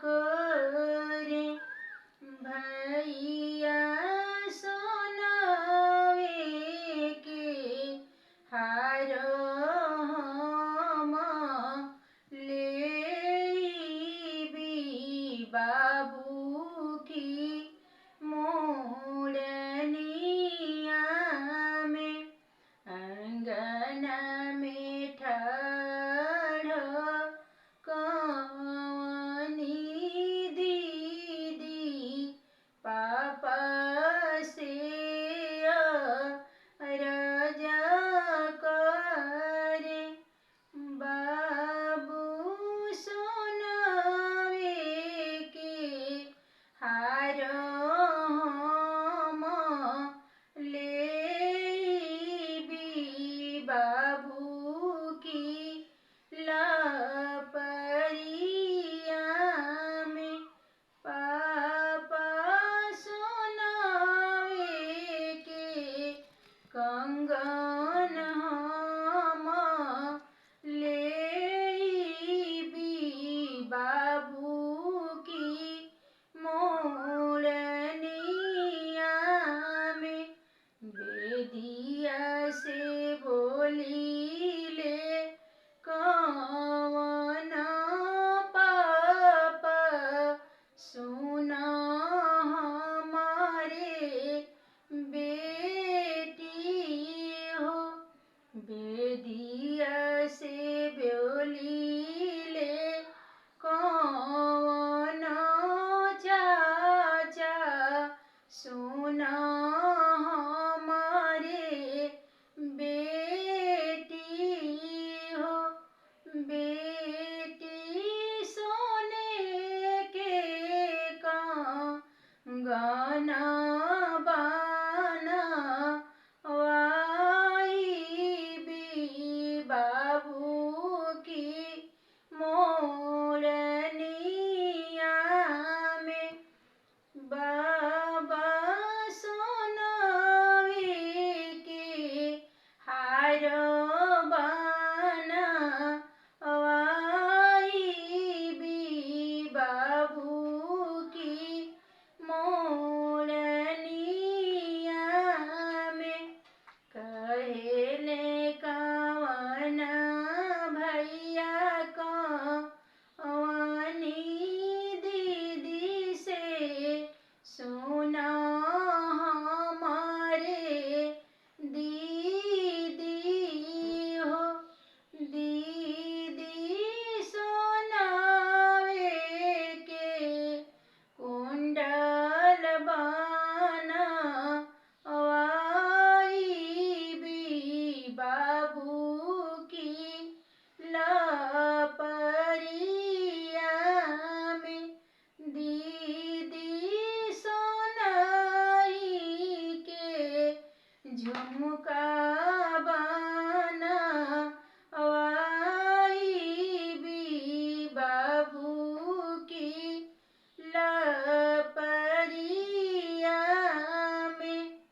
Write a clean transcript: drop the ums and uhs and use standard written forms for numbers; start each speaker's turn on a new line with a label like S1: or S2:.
S1: करे भैया सोनावे के हार हम लेबी बाबू की मोरनिया में अंगन में ठाढ़ कवनी दीदी पापा से रजा करे बाबू सोनावे के हार हम लेबी बाबू की लपरिया में पापा सोनावे के कंगन हम लेबी बाबू की मोरनिया में बेदिया से बोली ले कवन पापा सुना हमारे बेटी हो बेदिया से बोली ले कवन चाचा सुना हमारे बेटी हो बेटी सोने के कंगना बना वाइबी बाबू की मोरनिया में बाबा सोनावे के हार बना वाइबी बाबू की मोरनिया में कहेले कवन भैया कवनी दीदी से सुना हमारे दीदी हो दीदी सोनावे के कुंडल बना वाइबी बाबू की लपरिया में दीदी सोनाई के झुमका